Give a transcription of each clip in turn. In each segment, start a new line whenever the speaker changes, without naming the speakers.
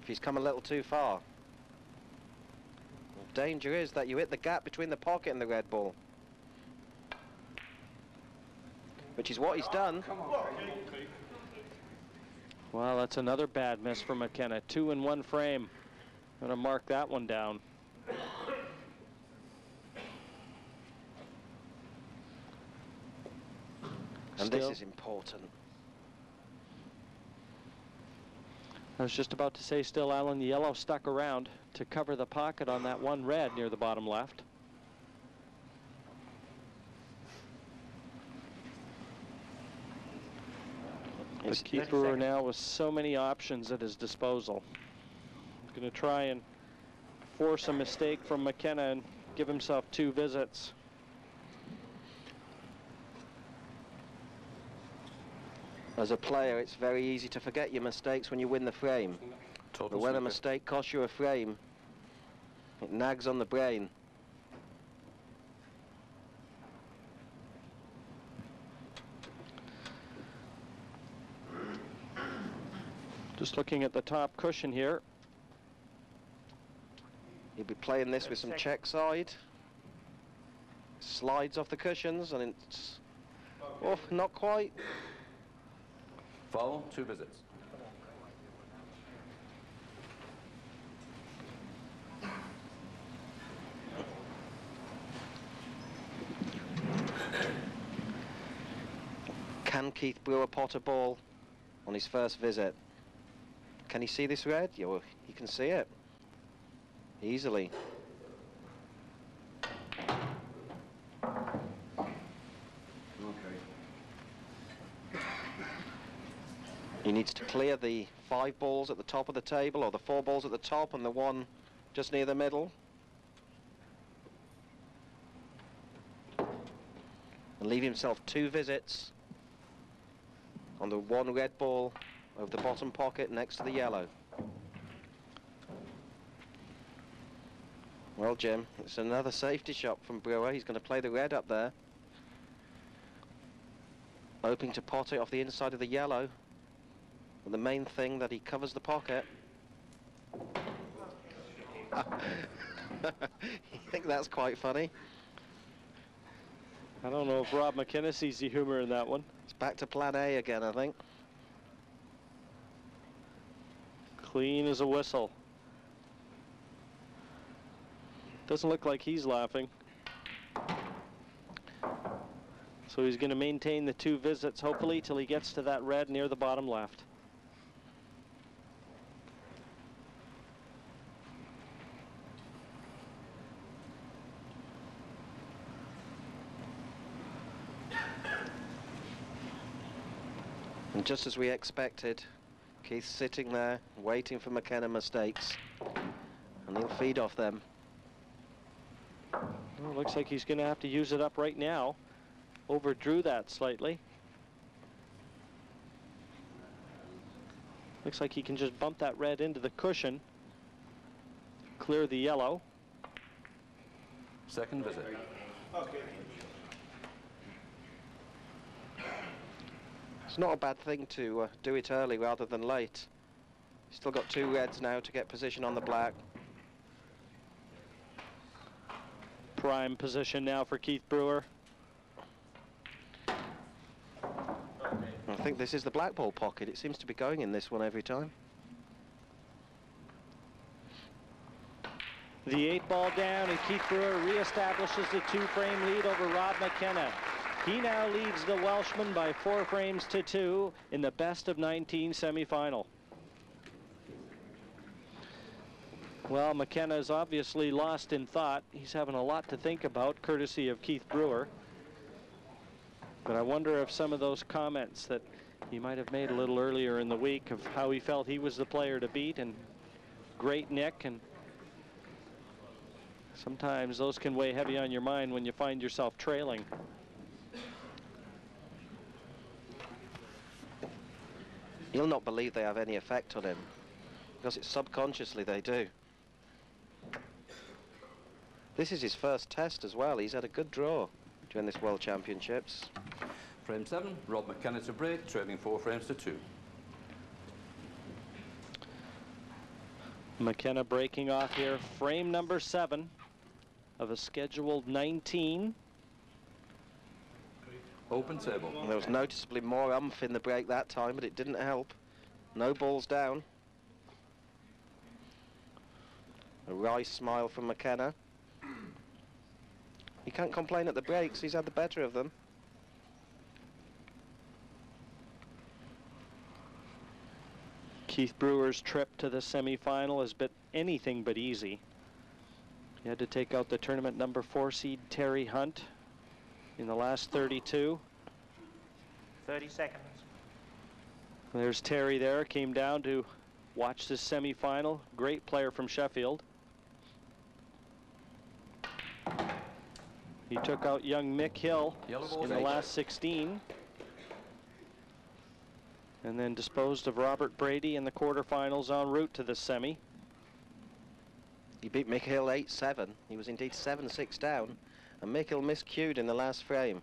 if he's come a little too far. The danger is that you hit the gap between the pocket and the red ball, which is what he's done.
Well, that's another bad miss for McKenna. 2 in 1 frame. I'm going to mark that one down.
And this is important.
I was just about to say, still, Alan, the yellow stuck around to cover the pocket on that one red near the bottom left. But Keith Brewer now with so many options at his disposal. He's going to try and force a mistake from McKenna and give himself 2 visits.
As a player, it's very easy to forget your mistakes when you win the frame. But when a mistake costs you a frame, it nags on the brain.
Just looking at the top cushion here.
He'll be playing this with some check side. Slides off the cushions and it's... Oh, not quite.
Foul, 2 visits.
Can Keith Brewer pot a ball on his first visit? Can he see this red? Yeah, well, he can see it easily. He needs to clear the 5 balls at the top of the table, or the 4 balls at the top and the 1 just near the middle. And leave himself 2 visits on the 1 red ball of the bottom pocket next to the yellow. Well, Jim, it's another safety shot from Brewer. He's going to play the red up there, hoping to pot it off the inside of the yellow. And the main thing that he covers the pocket. You think that's quite funny?
I don't know if Rob McKenna sees the humor in that one.
It's back to plan A again, I think.
Clean as a whistle. Doesn't look like he's laughing. So he's going to maintain the 2 visits, hopefully, till he gets to that red near the bottom left.
And just as we expected, Keith's sitting there waiting for McKenna mistakes, and he'll feed off them.
Well, looks like he's going to have to use it up right now. Overdrew that slightly. Looks like he can just bump that red into the cushion, clear the yellow.
Second visit.
Okay.
It's not a bad thing to do it early rather than late. Still got 2 reds now to get position on the black.
Prime position now for Keith Brewer.
I think this is the black ball pocket. It seems to be going in this one every time.
The 8 ball down, and Keith Brewer reestablishes the 2-frame lead over Rob McKenna. He now leads the Welshman by 4 frames to 2 in the best of 19 semifinal. Well, McKenna is obviously lost in thought. He's having a lot to think about, courtesy of Keith Brewer. But I wonder if some of those comments that he might have made a little earlier in the week of how he felt he was the player to beat and great Nick, and sometimes those can weigh heavy on your mind when you find yourself trailing.
You'll not believe they have any effect on him, because it's subconsciously they do. This is his first test as well. He's had a good draw during this World Championships.
Frame 7, Rob McKenna to break, trailing 4 frames to 2.
McKenna breaking off here, frame number 7 of a scheduled 19.
Open table.
And there was noticeably more umph in the break that time, but it didn't help. No balls down. A wry smile from McKenna. He can't complain at the breaks, he's had the better of them.
Keith Brewer's trip to the semi-final has been anything but easy. He had to take out the tournament number 4 seed Terry Hunt in the last 32.
30 seconds.
There's Terry there, came down to watch this semi-final. Great player from Sheffield. He took out young Mick Hill in the last 16. And then disposed of Robert Brady in the quarterfinals en route to the semi.
He beat Mick Hill 8-7. He was indeed 7-6 down. And Mick Hill miscued in the last frame.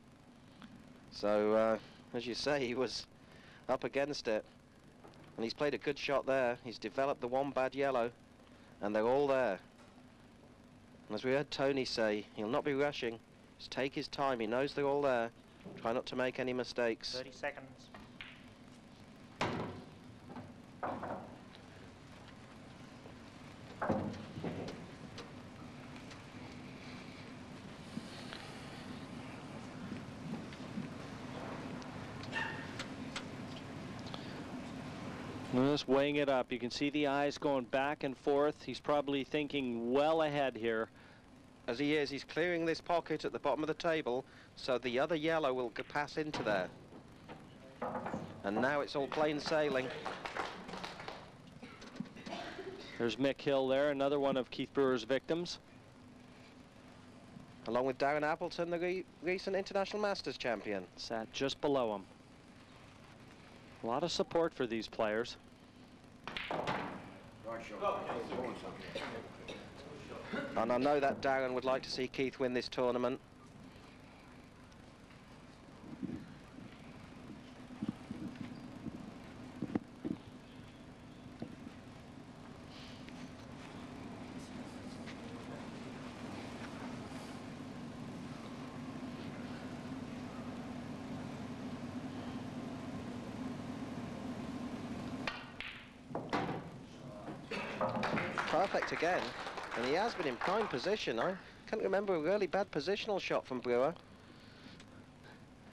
So, as you say, he was up against it. And he's played a good shot there. He's developed the one bad yellow. And they're all there. And as we heard Tony say, he'll not be rushing. Just take his time. He knows they're all there. Try not to make any mistakes.
30 seconds.
Just weighing it up. You can see the eyes going back and forth. He's probably thinking well ahead here.
As he is, he's clearing this pocket at the bottom of the table so the other yellow will pass into there. And now it's all plain sailing.
There's Mick Hill there, another one of Keith Brewer's victims.
Along with Darren Appleton, the recent International Masters champion.
Sat just below him. A lot of support for these players.
And I know that Darren would like to see Keith win this tournament. Perfect again, and he has been in prime position. I can't remember a really bad positional shot from Brewer.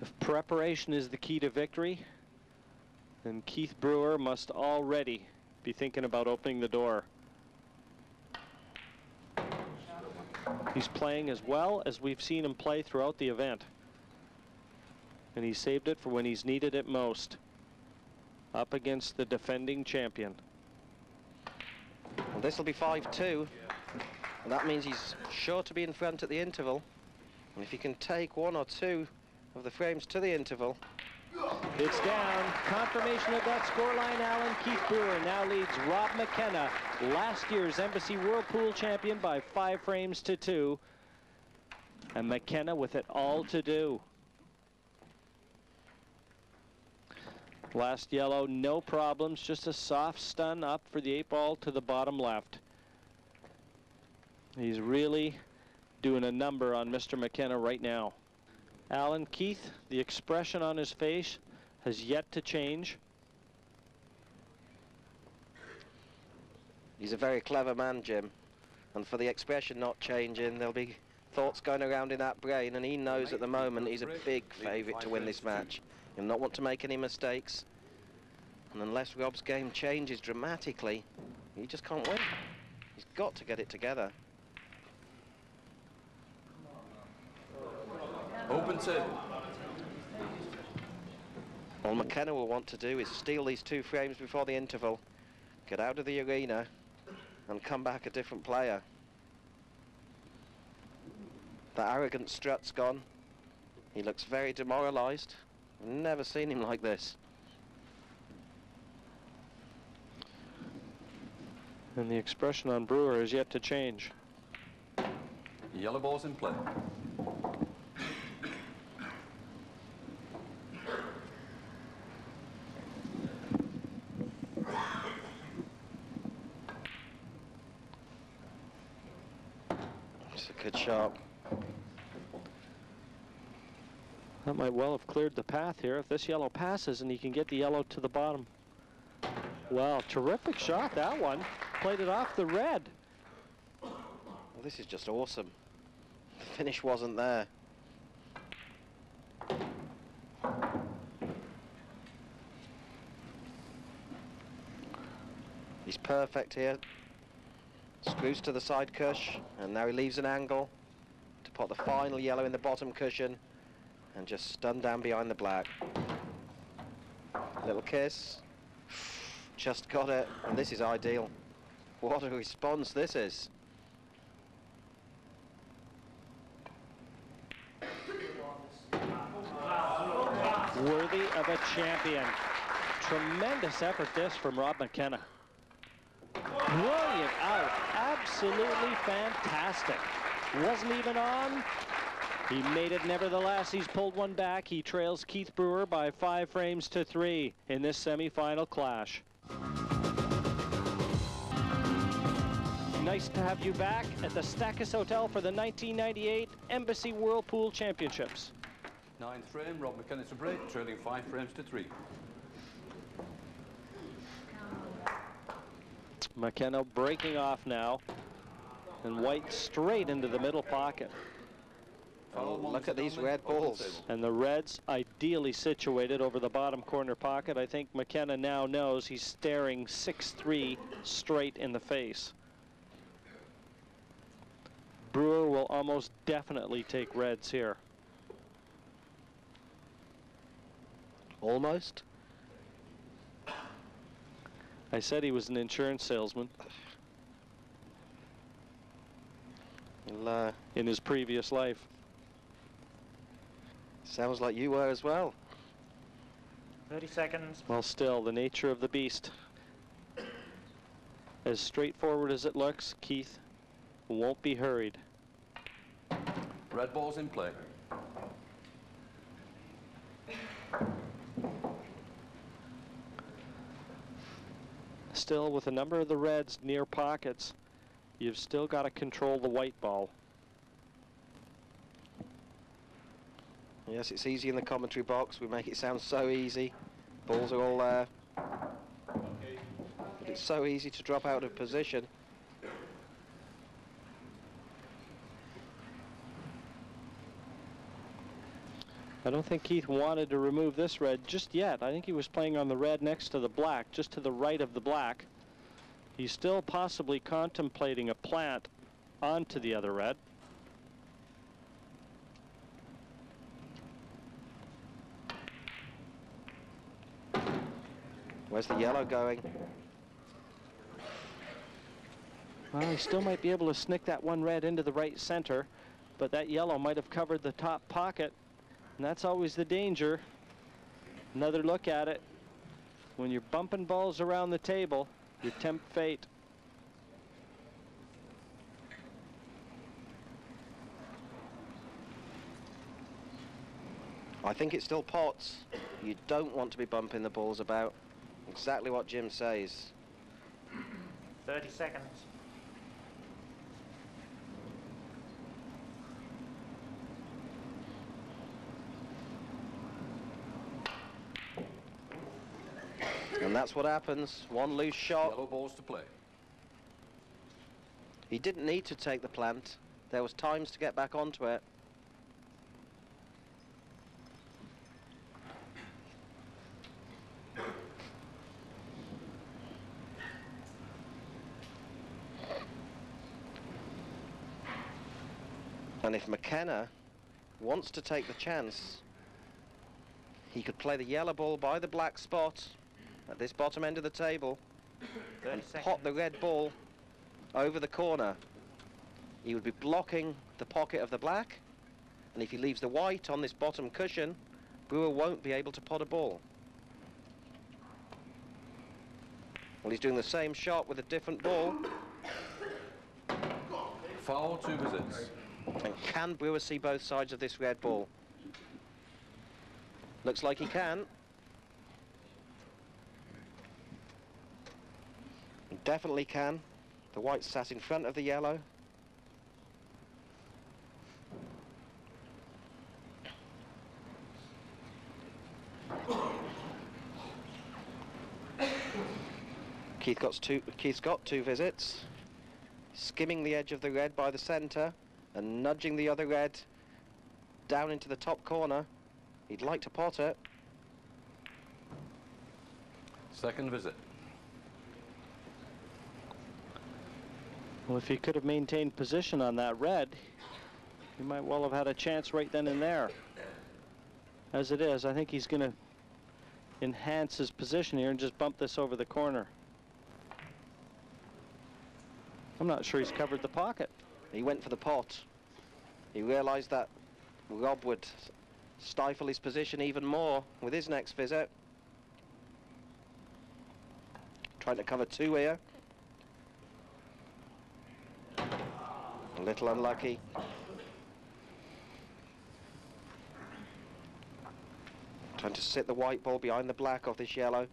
If preparation is the key to victory, then Keith Brewer must already be thinking about opening the door. He's playing as well as we've seen him play throughout the event. And he saved it for when he's needed it most. Up against the defending champion.
Well, this will be 5-2, and that means he's sure to be in front at the interval. And if he can take 1 or 2 of the frames to the interval.
It's down. Confirmation of that scoreline, Alan. Keith Brewer now leads Rob McKenna, last year's Embassy World Pool champion, by 5 frames to 2. And McKenna with it all to do. Last yellow, no problems, just a soft stun up for the 8-ball to the bottom left. He's really doing a number on Mr. McKenna right now. Alan, Keith, the expression on his face has yet to change.
He's a very clever man, Jim. And for the expression not changing, there'll be thoughts going around in that brain, and he knows at the moment he's a big favourite to win this match. He'll not want to make any mistakes. And unless Rob's game changes dramatically, he just can't win. He's got to get it together.
Open table.
All McKenna will want to do is steal these 2 frames before the interval, get out of the arena, and come back a different player. That arrogant strut's gone. He looks very demoralised. I've never seen him like this.
And the expression on Brewer is yet to change.
Yellow ball's in play.
Good shot.
That might well have cleared the path here if this yellow passes and he can get the yellow to the bottom. Well, terrific shot, that one. Played it off the red.
Well, this is just awesome. The finish wasn't there. He's perfect here. Screws to the side cush, and now he leaves an angle to put the final yellow in the bottom cushion and just stun down behind the black. Little kiss. Just got it, and this is ideal. What a response this is.
Worthy of a champion. Tremendous effort this from Rob McKenna. Brilliant out, absolutely fantastic. Wasn't even on. He made it nevertheless. He's pulled one back. He trails Keith Brewer by 5 frames to 3 in this semi-final clash. Nice to have you back at the Stackus Hotel for the 1998 Embassy Whirlpool Championships.
9th frame, Rob McKenna to break, trailing 5 frames to 3.
McKenna breaking off now, and White straight into the middle pocket.
Oh, look at these red balls.
And the reds ideally situated over the bottom corner pocket. I think McKenna now knows he's staring 6-3 straight in the face. Brewer will almost definitely take reds here.
Almost.
I said he was an insurance salesman
Well,
in his previous life.
sounds like you were as well.
30 seconds.
Well, still, the nature of the beast. As straightforward as it looks, Keith won't be hurried.
Red balls in play.
Still, with a number of the reds near pockets, you've still got to control the white ball.
Yes, it's easy in the commentary box. We make it sound so easy. Balls are all there. But it's so easy to drop out of position.
I don't think Keith wanted to remove this red just yet. I think he was playing on the red next to the black, just to the right of the black. He's still possibly contemplating a plant onto the other red.
Where's the yellow going?
Well, he still might be able to snick that one red into the right center, but that yellow might have covered the top pocket, and that's always the danger. Another look at it. When you're bumping balls around the table, you tempt fate.
I think it still pots. You don't want to be bumping the balls about. Exactly what Jim says.
30 seconds.
And that's what happens. One loose shot.
Yellow balls to play.
He didn't need to take the plant. There was times to get back onto it. And if McKenna wants to take the chance, he could play the yellow ball by the black spot at this bottom end of the table
30
and
seconds.
pot the red ball over the corner. He would be blocking the pocket of the black, and if he leaves the white on this bottom cushion, Brewer won't be able to pot a ball. Well, he's doing the same shot with a different ball.
Foul, 2 visits.
And can Brewer see both sides of this red ball? Looks like he can. He definitely can. The white sat in front of the yellow. Keith's got two visits. Skimming the edge of the red by the centre and nudging the other red down into the top corner. He'd like to pot it.
Second visit.
Well, if he could have maintained position on that red, he might well have had a chance right then and there. As it is, I think he's going to enhance his position here and just bump this over the corner. I'm not sure he's covered the pocket.
He went for the pot. He realised that Rob would stifle his position even more with his next visit. Trying to cover two here. A little unlucky. Trying to sit the white ball behind the black of this yellow.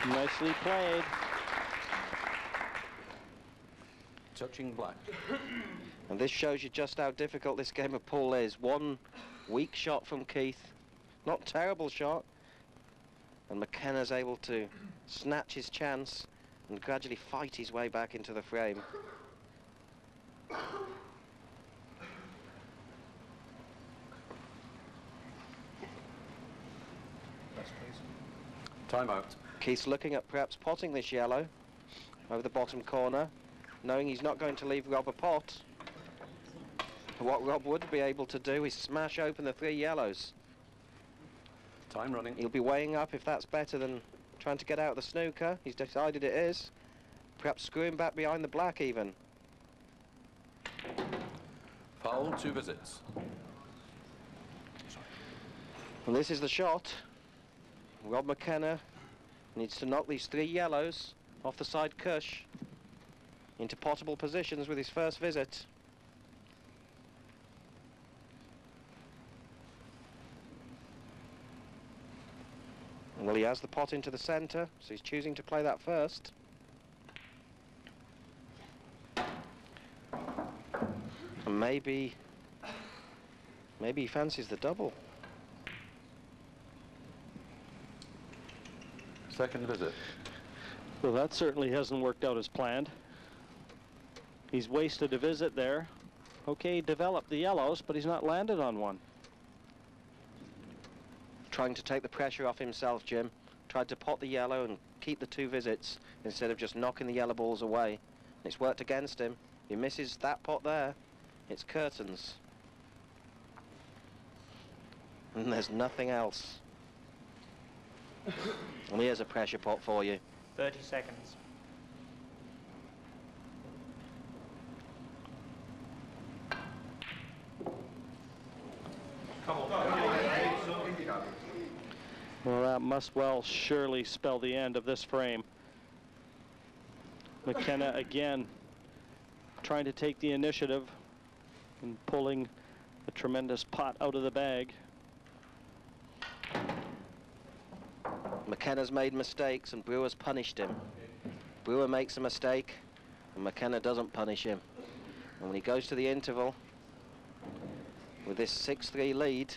Nicely played.
Touching black.
And this shows you just how difficult this game of pool is. One weak shot from Keith. Not terrible shot. And McKenna's able to snatch his chance and gradually fight his way back into the frame.
Time out.
Keith's looking at perhaps potting this yellow over the bottom corner, knowing he's not going to leave Rob a pot. What Rob would be able to do is smash open the three yellows.
Time running.
He'll be weighing up if that's better than trying to get out of the snooker. He's decided it is. Perhaps screwing back behind the black even.
Foul, two visits.
And this is the shot. Rob McKenna needs to knock these three yellows off the side cush into potable positions with his first visit. Well, he has the pot into the centre, so he's choosing to play that first. And maybe he fancies the double.
Second visit.
Well, that certainly hasn't worked out as planned. He's wasted a visit there. Okay, developed the yellows, but he's not landed on one.
Trying to take the pressure off himself, Jim. Tried to pot the yellow and keep the two visits instead of just knocking the yellow balls away. It's worked against him. He misses that pot there. It's curtains. And there's nothing else. And here's a pressure pot for you.
30 seconds.
Well, that must well surely spell the end of this frame. McKenna again trying to take the initiative and pulling a tremendous pot out of the bag.
McKenna's made mistakes and Brewer's punished him. Brewer makes a mistake and McKenna doesn't punish him. And when he goes to the interval with this 6-3 lead,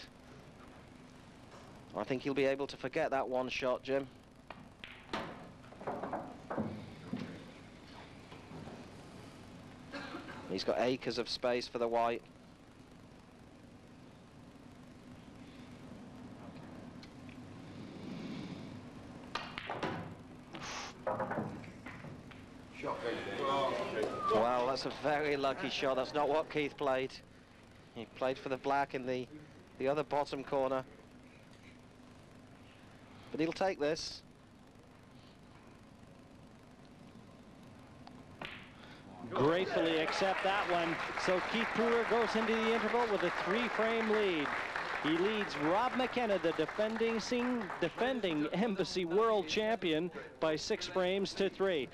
I think he'll be able to forget that one shot, Jim. He's got acres of space for the white. Well, that's a very lucky shot. That's not what Keith played. He played for the black in the other bottom corner. But he'll take this.
Gratefully accept that one. So Keith Brewer goes into the interval with a 3-frame lead. He leads Rob McKenna, the defending Embassy World Champion, by 6 frames to 3.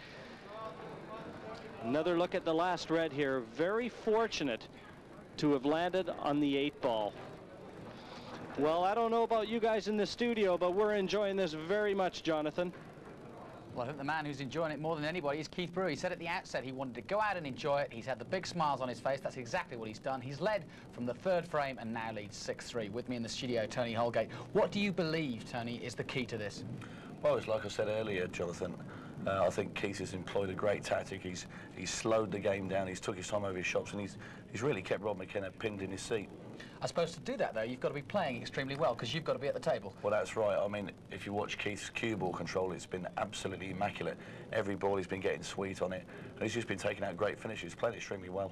Another look at the last red here. Very fortunate to have landed on the 8 ball. Well, I don't know about you guys in the studio, but we're enjoying this very much, Jonathan.
Well, I think the man who's enjoying it more than anybody is Keith Brewer. He said at the outset he wanted to go out and enjoy it. He's had the big smiles on his face. That's exactly what he's done. He's led from the third frame and now leads 6-3. With me in the studio, Tony Holgate. What do you believe, Tony, is the key to this?
Well, it's like I said earlier, Jonathan. I think Keith has employed a great tactic. He's slowed the game down. He's took his time over his shots, and he's really kept Rob McKenna pinned in his seat.
I suppose to do that, though, you've got to be playing extremely well, because you've got to be at the table.
Well, that's right. I mean, if you watch Keith's cue ball control, it's been absolutely immaculate. Every ball he's been getting sweet on it, and he's just been taking out great finishes. He's played extremely well.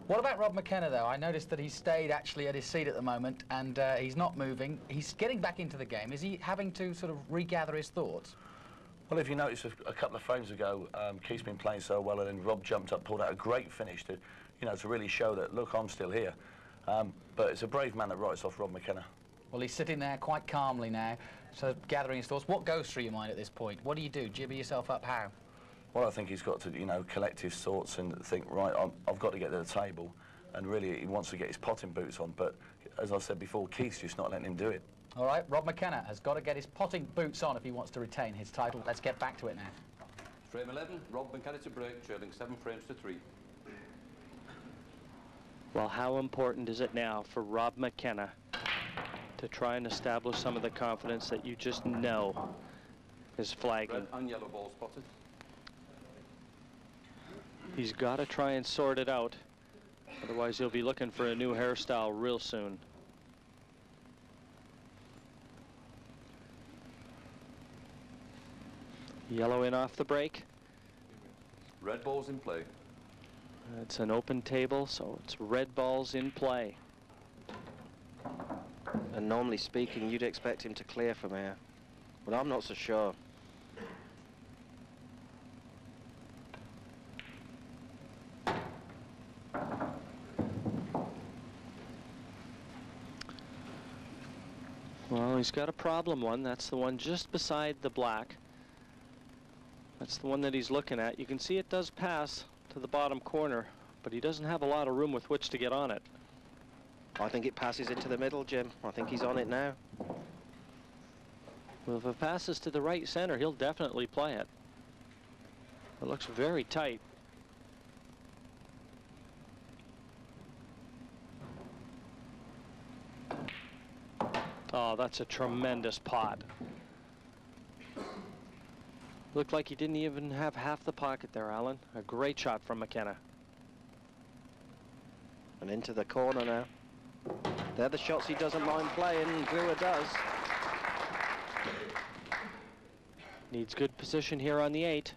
What about Rob McKenna, though? I noticed that he's stayed actually at his seat at the moment, and he's not moving. He's getting back into the game. Is he having to sort of regather his thoughts?
Well, if you notice a couple of frames ago, Keith's been playing so well, and then Rob jumped up, pulled out a great finish to, you know, to really show that, look, I'm still here. But it's a brave man that writes off Rob McKenna.
Well, he's sitting there quite calmly now, so gathering his thoughts. What goes through your mind at this point? What do you do? Jibber yourself up how?
Well, I think he's got to, you know, collect his thoughts and think, right, I've got to get to the table. And really, he wants to get his potting boots on. But as I said before, Keith's just not letting him do it.
All right, Rob McKenna has got to get his potting boots on if he wants to retain his title. Let's get back to it now.
Frame 11, Rob McKenna to break, trailing 7 frames to 3.
Well, how important is it now for Rob McKenna to try and establish some of the confidence that you just know is flagging?
Red and yellow ball spotted.
He's got to try and sort it out. Otherwise, he'll be looking for a new hairstyle real soon. Yellow in off the break.
Red balls in play.
It's an open table, so it's red balls in play.
And normally speaking, you'd expect him to clear from here. But I'm not so sure.
Well, he's got a problem one. That's the one just beside the black. That's the one that he's looking at. You can see it does pass to the bottom corner, but he doesn't have a lot of room with which to get on it.
I think it passes into the middle, Jim. I think he's on it now.
Well, if it passes to the right center, he'll definitely play it. It looks very tight. Oh, that's a tremendous pot. Looked like he didn't even have half the pocket there, Alan. A great shot from McKenna.
And into the corner now. They're the shots he doesn't mind playing, and Brewer does.
Needs good position here on the 8.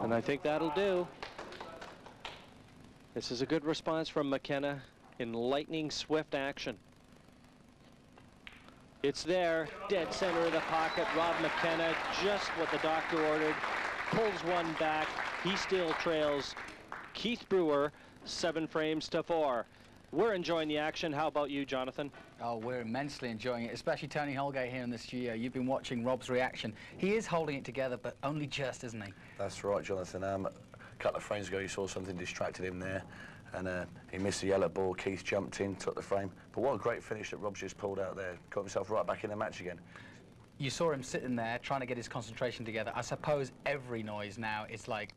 And I think that'll do. This is a good response from McKenna in lightning swift action. It's there, dead center of the pocket. Rob McKenna, just what the doctor ordered, pulls one back. He still trails Keith Brewer 7 frames to 4. We're enjoying the action. How about you, Jonathan?
Oh, we're immensely enjoying it, especially Tony Holgate here in the studio. You've been watching Rob's reaction. He is holding it together, but only just, isn't he?
That's right, Jonathan. A couple of frames ago, you saw something distracted him there, and he missed the yellow ball. Keith jumped in, took the frame. But what a great finish that Rob's just pulled out there. Got himself right back in the match again.
You saw him sitting there trying to get his concentration together. I suppose every noise now is like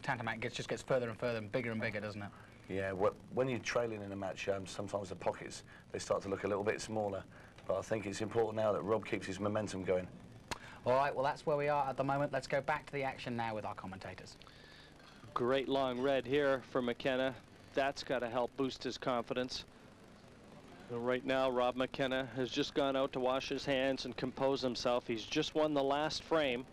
tantamount, just gets further and further and bigger, doesn't it?
Yeah, when you're trailing in a match, sometimes the pockets, they start to look a little bit smaller. But I think it's important now that Rob keeps his momentum going.
All right, well, that's where we are at the moment. Let's go back to the action now with our commentators.
Great long red here for McKenna. That's got to help boost his confidence. And right now, Rob McKenna has just gone out to wash his hands and compose himself. He's just won the last frame.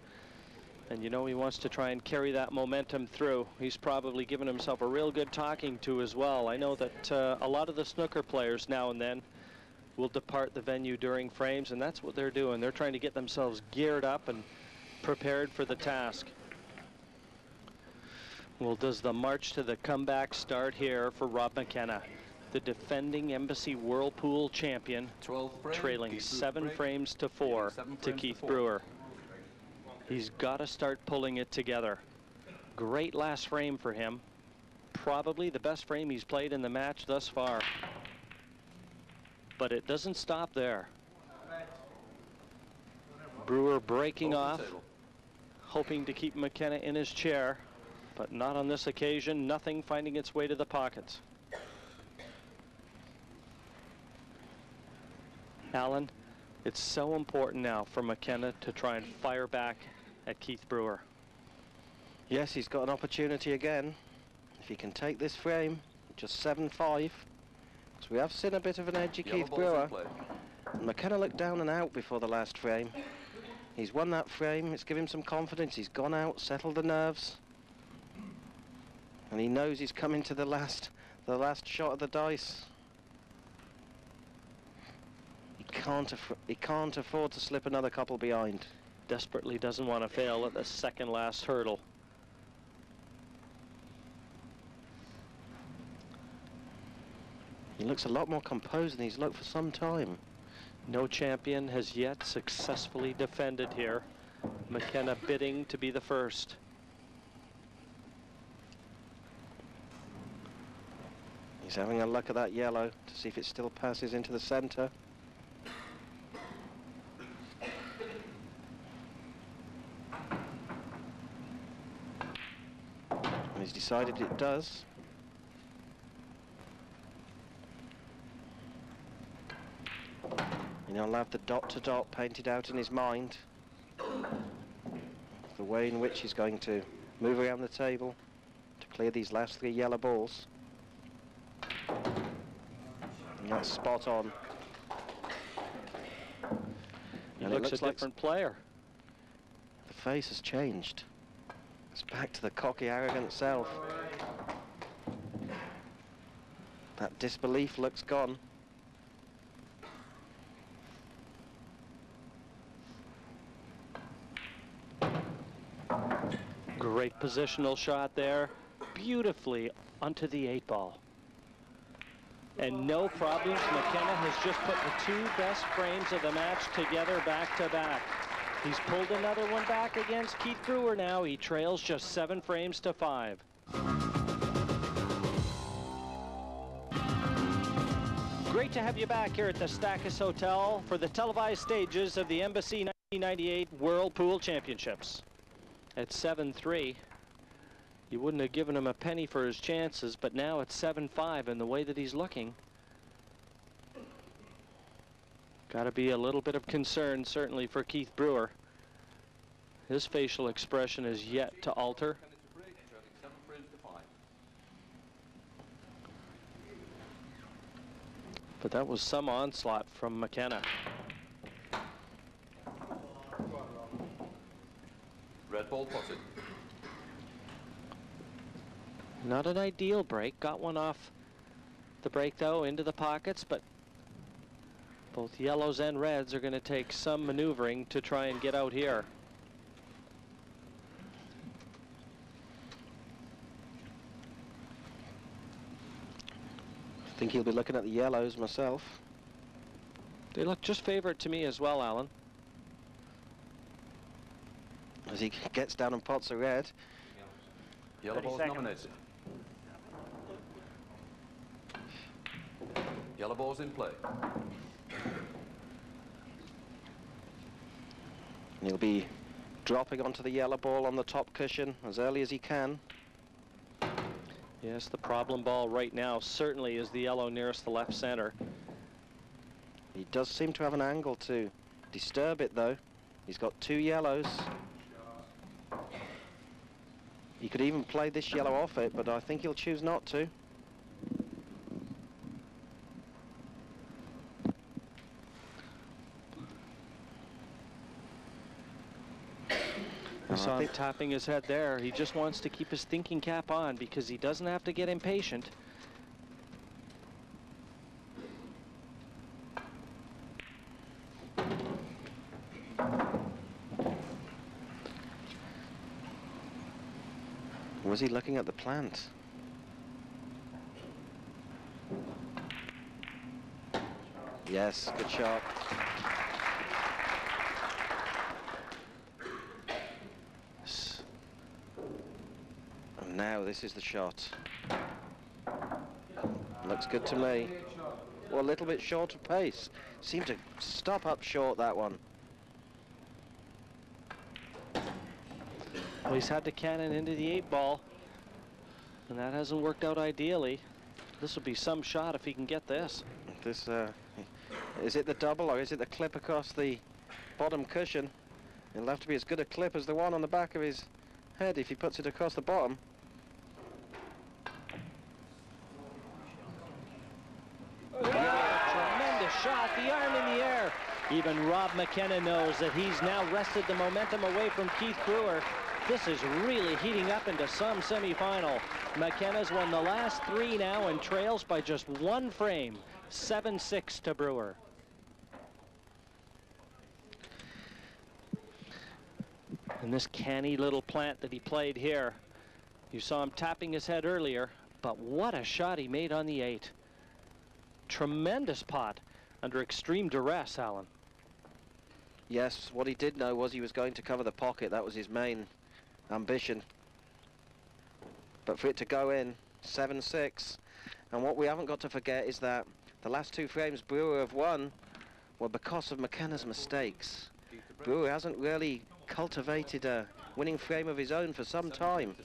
And you know he wants to try and carry that momentum through. He's probably given himself a real good talking to as well. I know that a lot of the snooker players now and then will depart the venue during frames, and that's what they're doing. They're trying to get themselves geared up and prepared for the task. Well, does the march to the comeback start here for Rob McKenna, the defending Embassy Whirlpool champion,
12 frames,
trailing 7 frames to 4 to Keith Brewer. He's got to start pulling it together. Great last frame for him. Probably the best frame he's played in the match thus far. But it doesn't stop there. Brewer breaking
Over the
off,
table.
hoping to keep McKenna in his chair, but not on this occasion. Nothing finding its way to the pockets. Alan, it's so important now for McKenna to try and fire back at Keith Brewer.
Yes, he's got an opportunity again. If he can take this frame, just 7-5. So we have seen a bit of an edgy
Yellow
Keith
balls in
Brewer.
play.
McKenna looked down and out before the last frame. He's won that frame, it's given him some confidence. He's gone out, settled the nerves. And he knows he's coming to the last shot of the dice. He can't afford to slip another couple behind.
Desperately doesn't want to fail at the second last hurdle.
He looks a lot more composed than he's looked for some time.
No champion has yet successfully defended here. McKenna bidding to be the first.
He's having a look at that yellow to see if it still passes into the center. And he's decided it does. You know, I'll have the dot to dot painted out in his mind. The way in which he's going to move around the table to clear these last 3 yellow balls. And that's spot on.
He
And it
looks a
like
different player.
the face has changed. It's back to the cocky, arrogant self. That disbelief look's gone.
Great positional shot there. Beautifully onto the 8 ball. And no problems. McKenna has just put the 2 best frames of the match together back to back. He's pulled another one back against Keith Brewer now. He trails just 7 frames to 5. Great to have you back here at the Stackus Hotel for the televised stages of the Embassy 1998 World Pool Championships. At 7-3, you wouldn't have given him a penny for his chances, but now it's 7-5, and the way that he's looking, got to be a little bit of concern, certainly for Keith Brewer. His facial expression is yet to alter.
And it's a break, trailing 7 frames to 5.
But that was some onslaught from McKenna.
Red ball potted.
Not an ideal break. Got one off the break, though, into the pockets, but both yellows and reds are going to take some maneuvering to try and get out here.
I think he'll be looking at the yellows myself.
They look just favorite to me as well, Alan.
As he gets down and pots a red.
Yellow
30
balls
seconds.
nominated. Yellow balls in play.
And he'll be dropping onto the yellow ball on the top cushion as early as he can.
Yes, the problem ball right now certainly is the yellow nearest the left center.
He does seem to have an angle to disturb it, though. He's got 2 yellows. He could even play this yellow off it, but I think he'll choose not to.
I saw him tapping his head there. He just wants to keep his thinking cap on because he doesn't have to get impatient.
Was he looking at the plant? Yes, good shot. And now this is the shot. Looks good to me. Well, a little bit short of pace. Seemed to stop up short, that one.
Well, he's had to cannon into the 8-ball, and that hasn't worked out ideally. This will be some shot if he can get this.
This, is it the double or is it the clip across the bottom cushion? It'll have to be as good a clip as the one on the back of his head if he puts it across the bottom.
Tremendous shot, the arm in the air. Even Rob McKenna knows that he's now wrested the momentum away from Keith Brewer. This is really heating up into some semifinal. McKenna's won the last 3 now and trails by just 1 frame, 7-6 to Brewer. And this canny little plant that he played here, you saw him tapping his head earlier, but what a shot he made on the 8. Tremendous pot under extreme duress, Alan.
Yes, what he did know was he was going to cover the pocket. That was his main ambition. But for it to go in, 7-6. And what we haven't got to forget is that the last 2 frames Brewer have won were because of McKenna's mistakes. Brewer hasn't really cultivated a winning frame of his own for some time.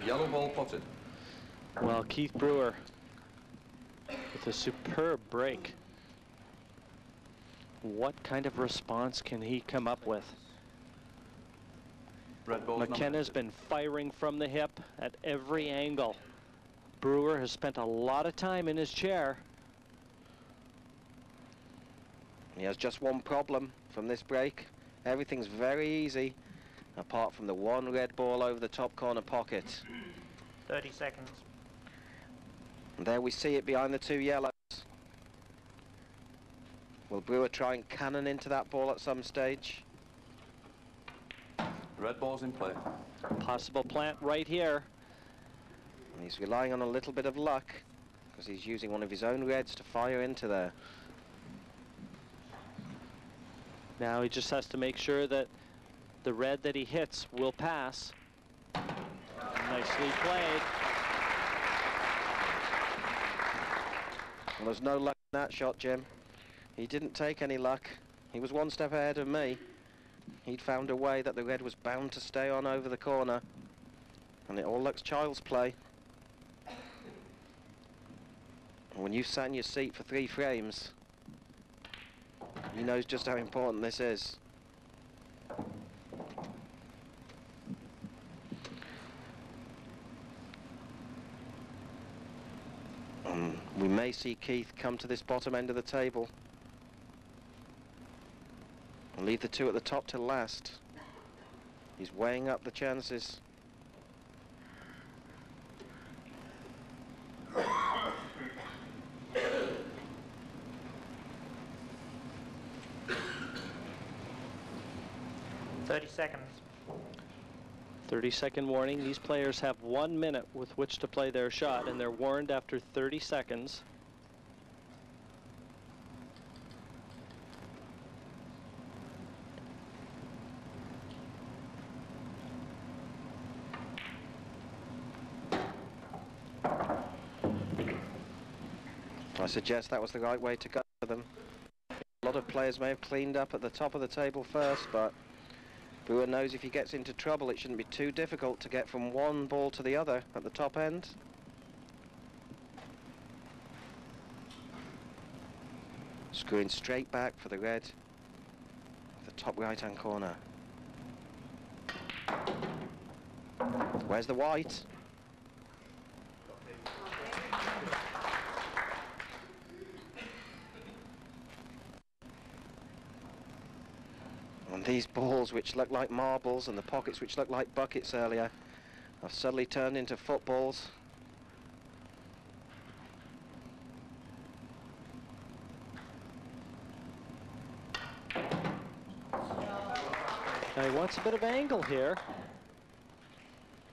Yellow ball potted.
Well, Keith Brewer with a superb break. What kind of response can he come up with?
Red ball's
McKenna's been firing from the hip at every angle. Brewer has spent a lot of time in his chair.
He has just one problem from this break. Everything's very easy, apart from the 1 red ball over the top corner pocket.
30 seconds.
And there we see it behind the 2 yellows. Will Brewer try and cannon into that ball at some stage?
Red ball's in play.
Possible plant right here.
And he's relying on a little bit of luck because he's using one of his own reds to fire into there.
Now he just has to make sure that the red that he hits will pass. Nicely played.
Well, there's no luck in that shot, Jim. He didn't take any luck. He was 1 step ahead of me. He'd found a way that the red was bound to stay on over the corner. And it all looks child's play. When you've sat in your seat for 3 frames, he knows just how important this is. We may see Keith come to this bottom end of the table and leave the 2 at the top till last. He's weighing up the chances.
Seconds.
30-second warning. These players have 1 minute with which to play their shot, and they're warned after 30 seconds.
I suggest that was the right way to go for them. A lot of players may have cleaned up at the top of the table first, but Brewer knows if he gets into trouble, it shouldn't be too difficult to get from one ball to the other at the top end. Screwing straight back for the red, the top right-hand corner. Where's the white? And these balls, which look like marbles, and the pockets which look like buckets earlier, have suddenly turned into footballs.
Now he wants a bit of angle here.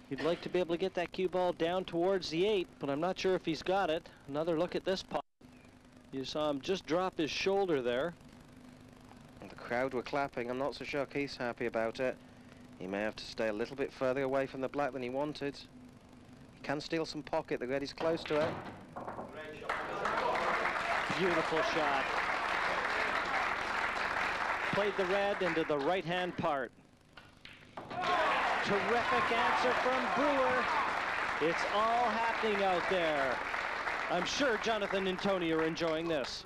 He'd like to be able to get that cue ball down towards the 8, but I'm not sure if he's got it. Another look at this pot. You saw him just drop his shoulder there.
And the crowd were clapping. I'm not so sure Keith's happy about it. He may have to stay a little bit further away from the black than he wanted. Can steal some pocket. The red is close to it.
Beautiful shot. Played the red into the right-hand part. Terrific answer from Brewer. It's all happening out there. I'm sure Jonathan and Tony are enjoying this.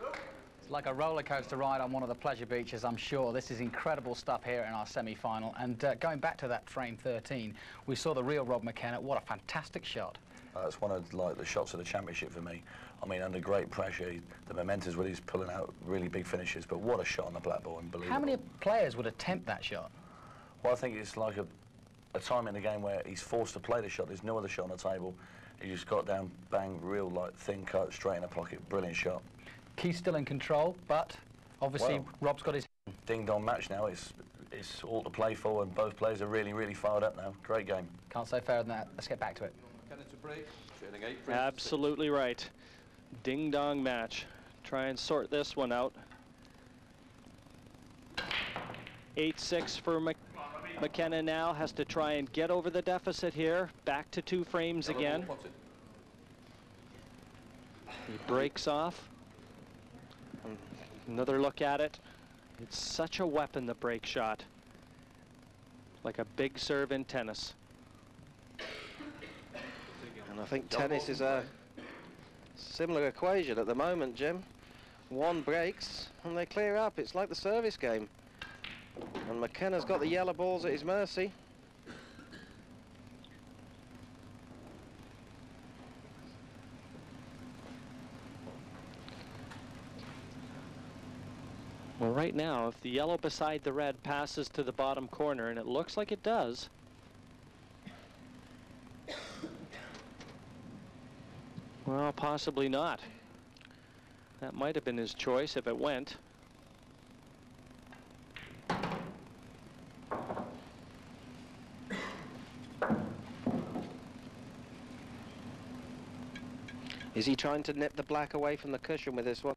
It's like a roller coaster ride on one of the pleasure beaches, I'm sure. This is incredible stuff here in our semi-final. And going back to that frame 13, we saw the real Rob McKenna. What a fantastic shot.
It's one of the shots of the championship for me. I mean, under great pressure, the momentum's when he's pulling out really big finishes. But what a shot on the black ball, unbelievable.
How many players would attempt that shot?
Well, I think it's like a time in the game where he's forced to play the shot. There's no other shot on the table. He just got down, bang, real thin cut, straight in the pocket. Brilliant shot.
Keith's still in control, but obviously Rob's got his...
Ding-dong match now. It's all to play for, and both players are really, really fired up now. Great game.
Can't say fairer than that. Let's get back to it.
McKenna to break, trailing 8 frames.
Absolutely right. Ding-dong match. Try and sort this one out. 8-6 for McKenna now. Has to try and get over the deficit here. Back to 2 frames again. He breaks off. Another look at it. It's such a weapon, the break shot. Like a big serve in tennis.
And I think tennis is a similar equation at the moment, Jim. One breaks and they clear up. It's like the service game. And McKenna's got the yellow balls at his mercy.
Well, right now, if the yellow beside the red passes to the bottom corner, and it looks like it does, well, possibly not. That might have been his choice if it went.
Is he trying to nip the black away from the cushion with this one?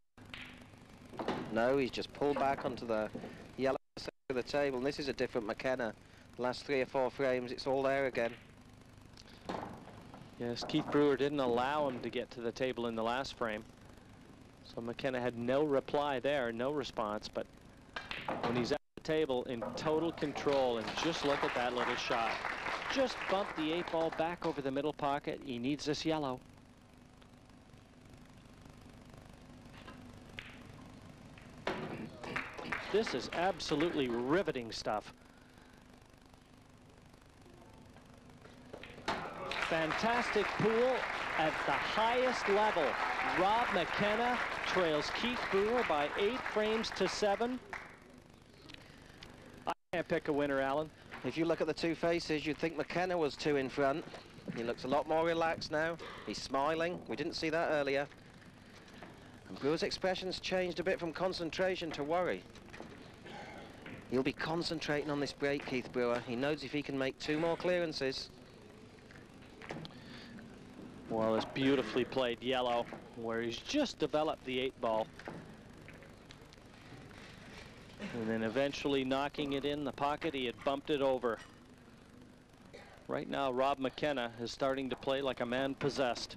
No, he's just pulled back onto the yellow side of the table, and this is a different McKenna. The last 3 or 4 frames, it's all there again.
Yes, Keith Brewer didn't allow him to get to the table in the last frame. So McKenna had no reply there, no response, but when he's at the table in total control, and just look at that little shot. Just bumped the 8 ball back over the middle pocket. He needs this yellow. This is absolutely riveting stuff. Fantastic pool at the highest level. Rob McKenna trails Keith Brewer by 8 frames to 7. I can't pick a winner, Alan.
If you look at the 2 faces, you'd think McKenna was 2 in front. He looks a lot more relaxed now. He's smiling. We didn't see that earlier. And Brewer's expression's changed a bit from concentration to worry. He'll be concentrating on this break, Keith Brewer. He knows if he can make 2 more clearances.
Well, it's beautifully played yellow, where he's just developed the 8 ball. And then eventually knocking it in the pocket, he had bumped it over. Right now, Rob McKenna is starting to play like a man possessed.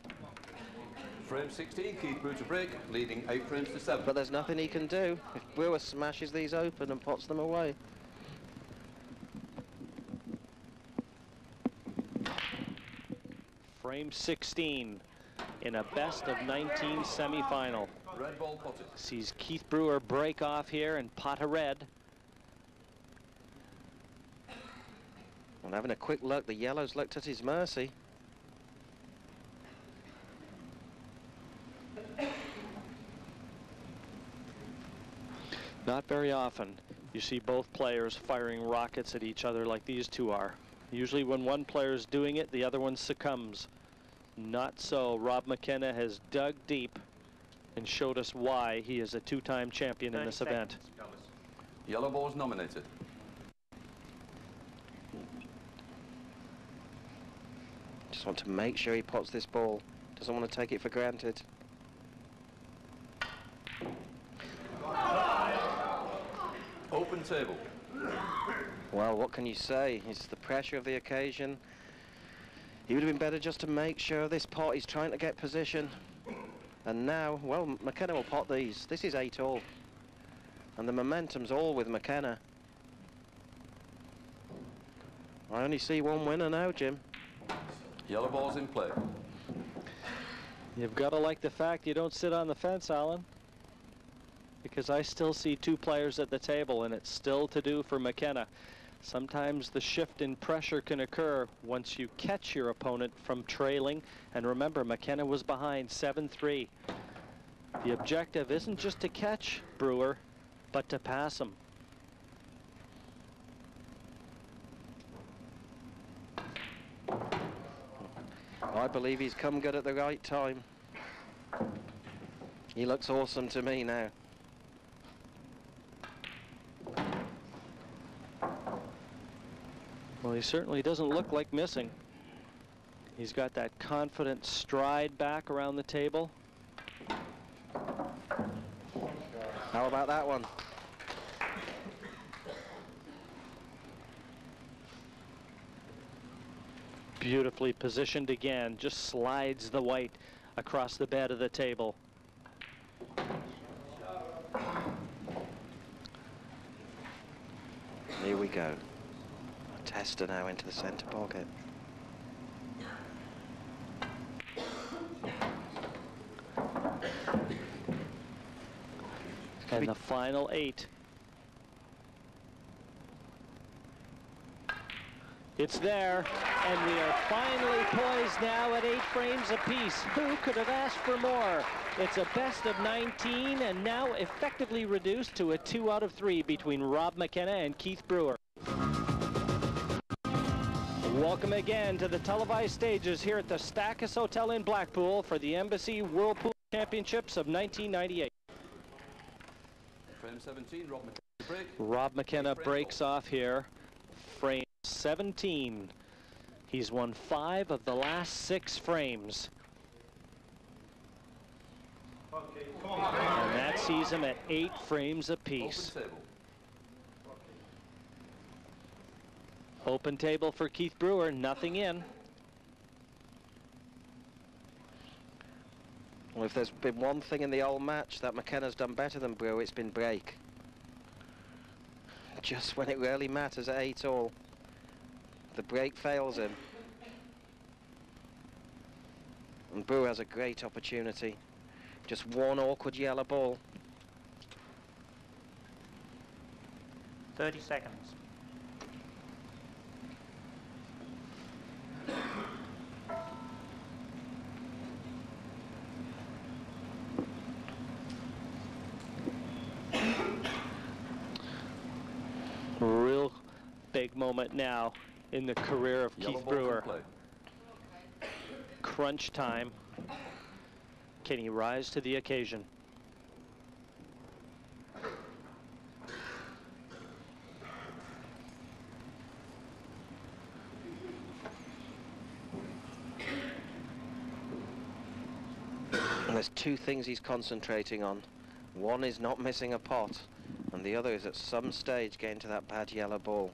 Frame 16, Keith Brewer to break, leading 8 frames to 7.
But there's nothing he can do if Brewer smashes these open and pots them away.
Frame 16 in a best of 19 semi-final.
Red ball potted.
Sees Keith Brewer break off here and pot a red.
And having a quick look, the yellow's looked at his mercy.
Not very often you see both players firing rockets at each other like these two are. Usually when one player is doing it, the other one succumbs. Not so. Rob McKenna has dug deep and showed us why he is a 2-time champion in this event.
Yellow ball's nominated.
Just want to make sure he pots this ball. Doesn't want to take it for granted.
Open table.
Well, what can you say? It's the pressure of the occasion. He would have been better just to make sure this pot, he's trying to get position. And now, well, McKenna will pot these. This is 8-all. And the momentum's all with McKenna. I only see one winner now, Jim.
Yellow ball's in play.
You've got to like the fact you don't sit on the fence, Alan, because I still see two players at the table, and it's still to do for McKenna. Sometimes the shift in pressure can occur once you catch your opponent from trailing. And remember, McKenna was behind 7-3. The objective isn't just to catch Brewer, but to pass him.
I believe he's come good at the right time. He looks awesome to me now.
Well, he certainly doesn't look like missing. He's got that confident stride back around the table.
How about that one?
Beautifully positioned again, just slides the white across the bed of the table.
Here we go. Tester now into the centre pocket.
And the final 8. It's there, and we are finally poised now at 8 frames apiece. Who could have asked for more? It's a best of 19, and now effectively reduced to a 2 out of 3 between Rob McKenna and Keith Brewer. Welcome again to the televised stages here at the Stackus Hotel in Blackpool for the Embassy Whirlpool Championships of 1998.
Frame 17, Rob McKenna break.
Rob McKenna breaks off here. Frame 17. He's won 5 of the last 6 frames. And that sees him at 8 frames apiece.
Open table.
Open table for Keith Brewer, nothing in.
Well, if there's been one thing in the old match that McKenna's done better than Brewer, it's been break. Just when it really matters at 8-all, the break fails him. And Brewer has a great opportunity. Just one awkward yellow ball.
30 seconds.
Real big moment now in the career of
Yellow
Keith
ball's in
Brewer.
play.
Crunch time. Can he rise to the occasion?
And there's 2 things he's concentrating on. One is not missing a pot, and the other is at some stage getting to that bad yellow ball.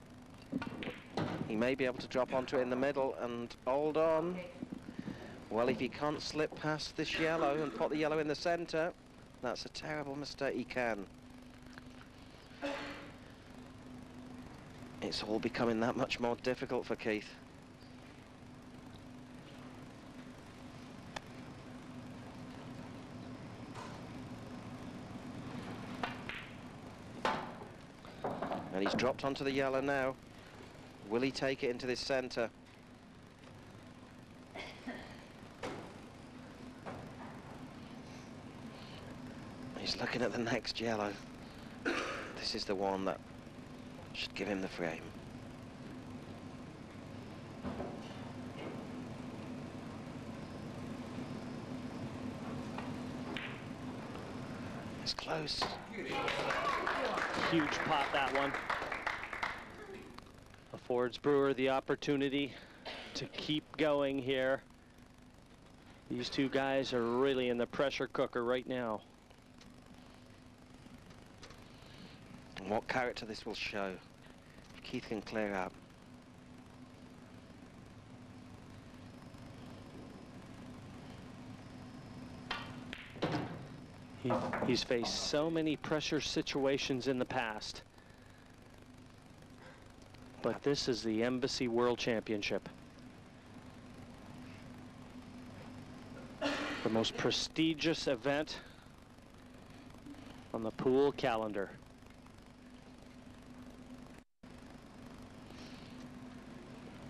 He may be able to drop onto it in the middle and hold on. Well, if he can't slip past this yellow and pot the yellow in the centre, that's a terrible mistake. He can. It's all becoming that much more difficult for Keith. And he's dropped onto the yellow now. Will he take it into this centre? He's looking at the next yellow. This is the one that should give him the frame. It's close.
Huge pot, that one. Affords Brewer the opportunity to keep going here. These two guys are really in the pressure cooker right now.
And what character this will show if Keith can clear up.
He's faced so many pressure situations in the past. But this is the Embassy World Championship. The most prestigious event on the pool calendar.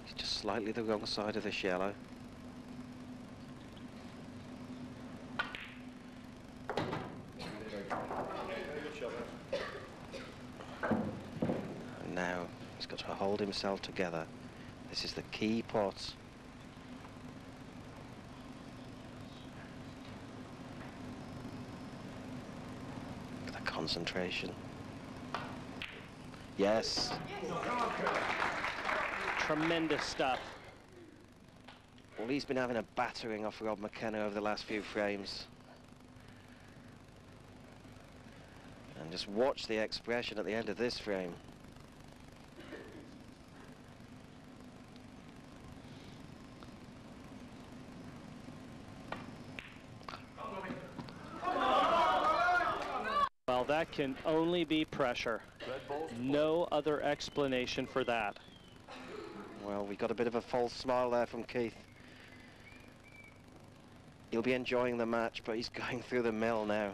He's just slightly the wrong side of this yellow. And now he's got to hold himself together. This is the key pot. Concentration. Yes.
Tremendous stuff.
Well, he's been having a battering off Rob McKenna over the last few frames. And just watch the expression at the end of this frame.
Well, that can only be pressure. No other explanation for that.
Well, we got a bit of a false smile there from Keith. He'll be enjoying the match, but he's going through the mill now.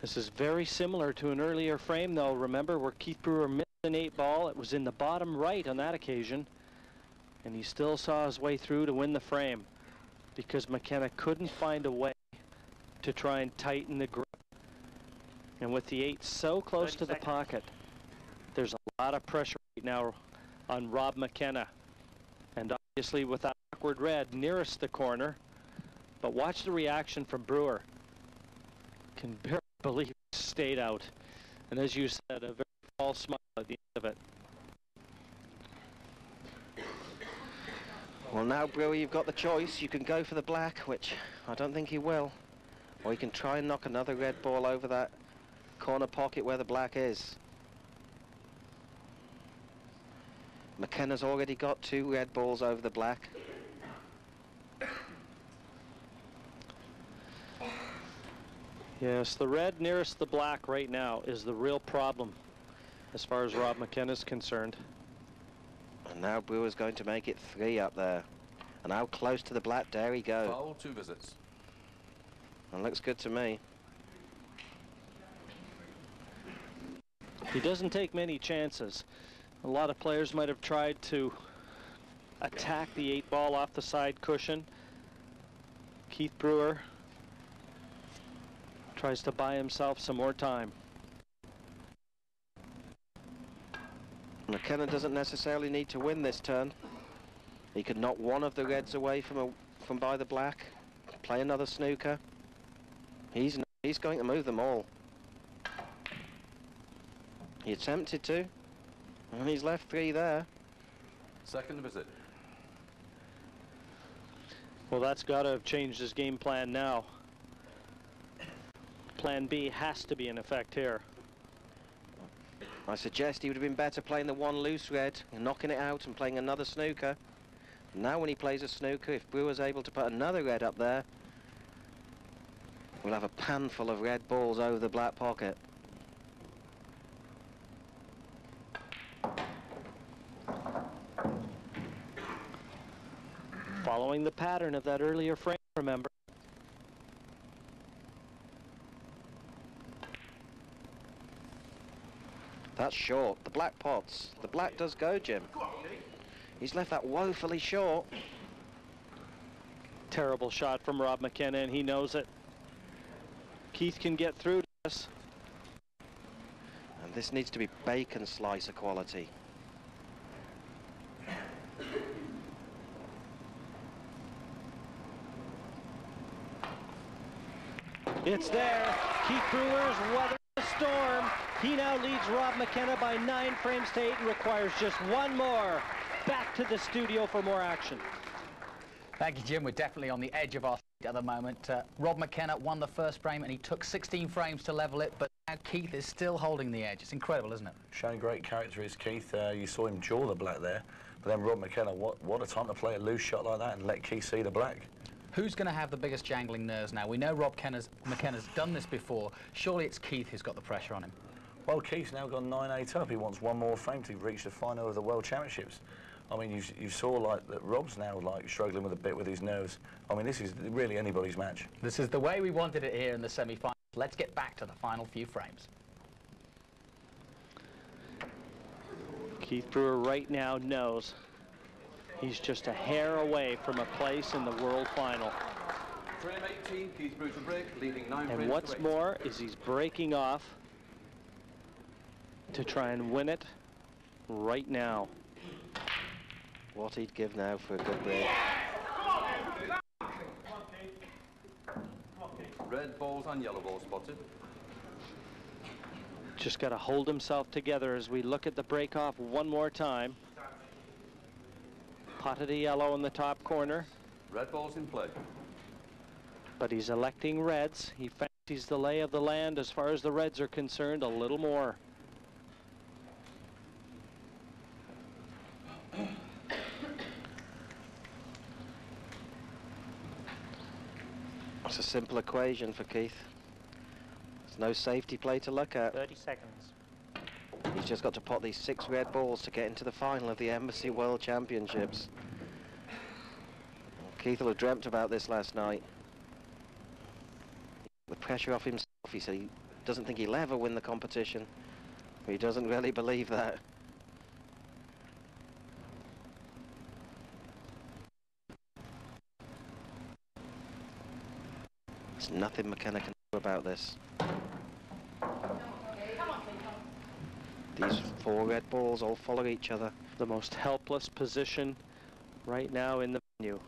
This is very similar to an earlier frame, though. Remember where Keith Brewer missed an 8-ball? It was in the bottom right on that occasion, and he still saw his way through to win the frame because McKenna couldn't find a way to try and tighten the grip. And with the 8 so close to the pocket, there's a lot of pressure right now on Rob McKenna. And obviously with that awkward red nearest the corner. But watch the reaction from Brewer. Can barely believe he stayed out. And as you said, a very false smile at the end of it.
Well, now, Brewer, you've got the choice. You can go for the black, which I don't think he will. Or you can try and knock another red ball over that corner pocket where the black is. McKenna's already got 2 red balls over the black.
Yes, the red nearest the black right now is the real problem as far as Rob McKenna's concerned.
And now Brewer's going to make it 3 up there. And how close to the black dare he go?
Foul, 2 visits.
And looks good to me.
He doesn't take many chances. A lot of players might have tried to attack the 8-ball off the side cushion. Keith Brewer tries to buy himself some more time.
McKenna doesn't necessarily need to win this turn. He could knock one of the reds away from by the black, play another snooker. He's going to move them all. He attempted to, and he's left 3 there.
Second visit.
Well, that's got to have changed his game plan now. Plan B has to be in effect here.
I suggest he would have been better playing the 1 loose red and knocking it out and playing another snooker. Now when he plays a snooker, if Brewer's able to put another red up there, we'll have a pan full of red balls over the black pocket.
Following the pattern of that earlier frame, remember.
That's short. The black pots. The black does go, Jim. He's left that woefully short.
Terrible shot from Rob McKenna, and he knows it. Keith can get through to this.
And this needs to be bacon slicer quality.
It's there. Keith Brewer's weathered the storm. He now leads Rob McKenna by 9 frames to 8 and requires just 1 more. Back to the studio for more action.
Thank you, Jim. We're definitely on the edge of our seat at the moment. Rob McKenna won the first frame and he took 16 frames to level it, but now Keith is still holding the edge. It's incredible, isn't it?
Showing great character is Keith. You saw him jaw the black there, but then Rob McKenna, what a time to play a loose shot like that and let Keith see the black.
Who's going to have the biggest jangling nerves now? We know McKenna's done this before. Surely it's Keith who's got the pressure on him.
Well, Keith's now gone 9-8 up. He wants one more frame to reach the final of the World Championships. I mean, you saw like that Rob's now like struggling with a bit with his nerves. I mean, this is really anybody's match.
This is the way we wanted it here in the semi-final. Let's get back to the final few frames.
Keith Brewer right now knows he's just a hair away from a place in the world final.
Frame 18, Keith Brewer to break, leading 9 frames
And what's
to 8.
more is he's breaking off to try and win it right now.
What he'd give now for a good break.
Red balls and yellow balls spotted.
Just got to hold himself together as we look at the break off one more time. Potted a yellow in the top corner.
Red balls in play.
But he's electing reds. He fancies the lay of the land as far as the reds are concerned a little more.
It's a simple equation for Keith. There's no safety play to look at.
30 seconds.
He's just got to pot these 6 red balls to get into the final of the Embassy World Championships. Keith will have dreamt about this last night. The pressure off himself. He said he doesn't think he'll ever win the competition. But he doesn't really believe that. There's nothing McKenna can do about this. These 4 red balls all follow each other.
The most helpless position right now in the venue.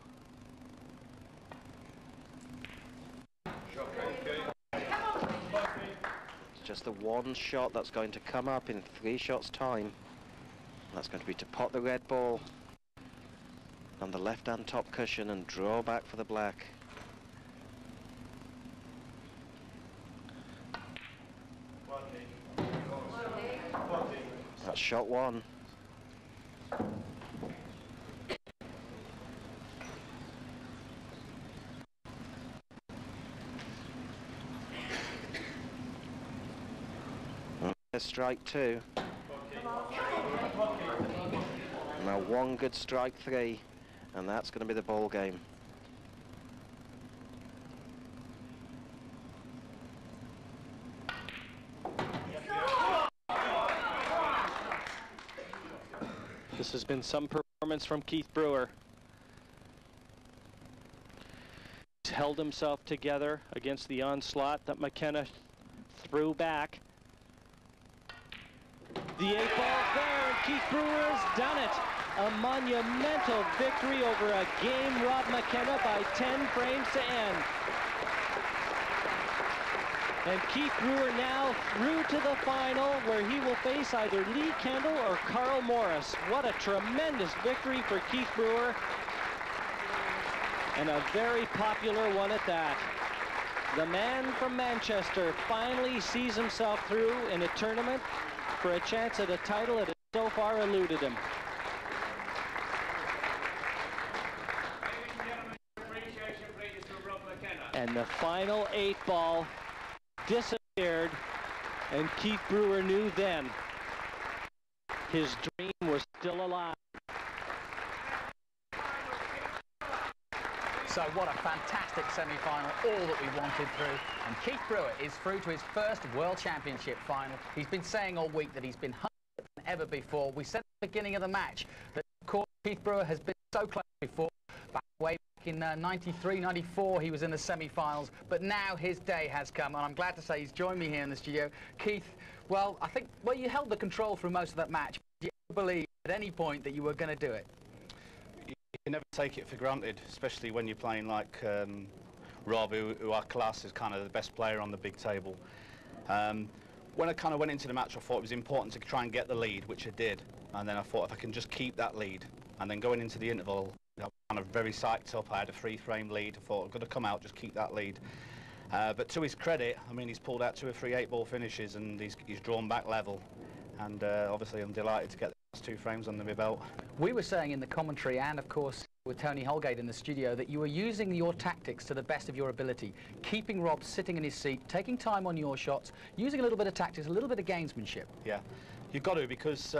It's just the one shot that's going to come up in 3 shots time. That's going to be to pot the red ball on the left-hand top cushion and draw back for the black. That's shot 1. There's strike 2. Now 1 good strike 3, and that's going to be the ball game.
This has been some performance from Keith Brewer. He's held himself together against the onslaught that McKenna threw back. The 8 ball's there, and Keith Brewer has done it. A monumental victory over a game robbed McKenna by 10 frames to end. And Keith Brewer now through to the final, where he will face either Lee Kendall or Carl Morris. What a tremendous victory for Keith Brewer, and a very popular one at that. The man from Manchester finally sees himself through in a tournament for a chance at a title that has so far eluded him. And the final 8 ball disappeared, and Keith Brewer knew then his dream was still alive.
So what a fantastic semi-final, all that we wanted through. And Keith Brewer is through to his first World Championship final. He's been saying all week that he's been hungrier than ever before. We said at the beginning of the match that, of course, Keith Brewer has been so close before. Way back in 93, 94, he was in the semi-finals. But now his day has come, and I'm glad to say he's joined me here in the studio. Keith, well, I think, well, you held the control through most of that match. Did you ever believe at any point that you were going to do it?
You never take it for granted, especially when you're playing like Rob, who our class is kind of the best player on the big table. When I kind of went into the match, I thought it was important to try and get the lead, which I did. And then I thought if I can just keep that lead, and then going into the interval, I was kind of very psyched up. I had a 3-frame lead. I thought I've got to come out, just keep that lead. But to his credit, I mean, he's pulled out 2 or 3 8-ball finishes, and he's drawn back level. And obviously, I'm delighted to get last 2 frames under my belt.
We were saying in the commentary, and of course with Tony Holgate in the studio, that you were using your tactics to the best of your ability, keeping Rob sitting in his seat, taking time on your shots, using a little bit of tactics, a little bit of gamesmanship.
Yeah, you've got to, because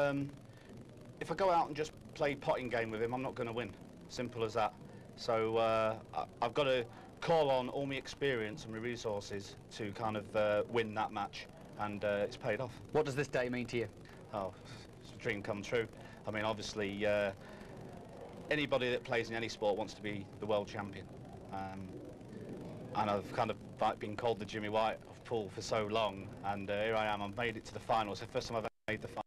if I go out and just play potting game with him, I'm not going to win. Simple as that. So I've got to call on all my experience and my resources to kind of win that match, and it's paid off.
What does this day mean to you?
Oh, it's a dream come true. I mean, obviously, anybody that plays in any sport wants to be the world champion. And I've kind of been called the Jimmy White of pool for so long, and here I am. I've made it to the final. It's the first time I've ever made the final.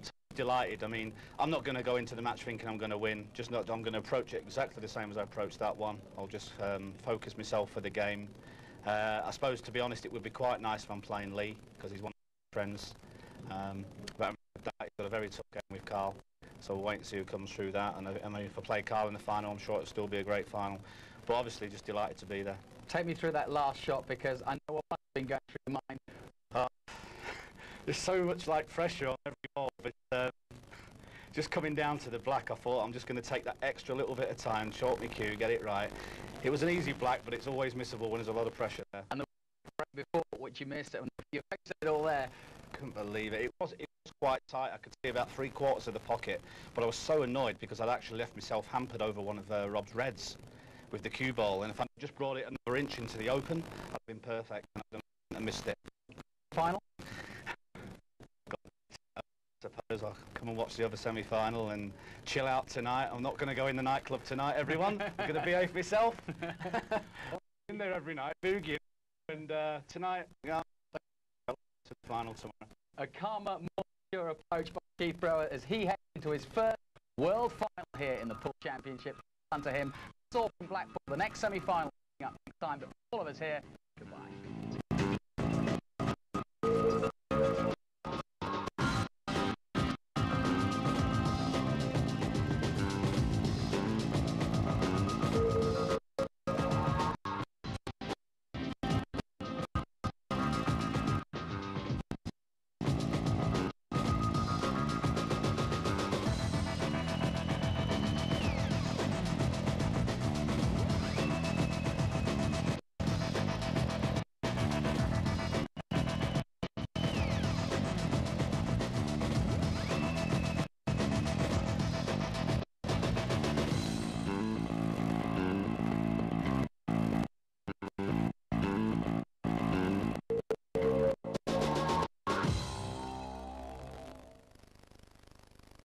So I'm delighted. I mean, I'm not going to go into the match thinking I'm going to win. I'm going to approach it exactly the same as I approached that one. I'll just focus myself for the game. I suppose, to be honest, it would be quite nice if I'm playing Lee, because he's one of my friends. But he's got a very tough game with Carl. So we'll wait and see who comes through that. And I mean, if I play Carl in the final, I'm sure it'll still be a great final. But obviously, just delighted to be there.
Take me through that last shot, because I know what must have been going through your mind.
There's so much like pressure on every ball, but just coming down to the black, I thought I'm just going to take that extra little bit of time, short my cue, get it right. It was an easy black, but it's always missable when there's a lot of pressure there.
And the frame before, which you missed, and you fixed it all there.
Couldn't believe it. It was quite tight. I could see about 3/4 of the pocket, but I was so annoyed because I'd actually left myself hampered over one of Rob's reds with the cue ball, and if I just brought it another inch into the open, I'd been perfect, and I missed it.
Final?
I suppose I'll come and watch the other semi-final and chill out tonight. I'm not going to go in the nightclub tonight, everyone. I'm going to behave myself. I'm in there every night, boogieing, and tonight, yeah, to the final tomorrow.
A calmer, more secure approach by Keith Brewer as he heads into his first World Final here in the Pool Championship. Unto him, it's all from Blackpool. The next semi-final coming up next time, but all of us here, goodbye.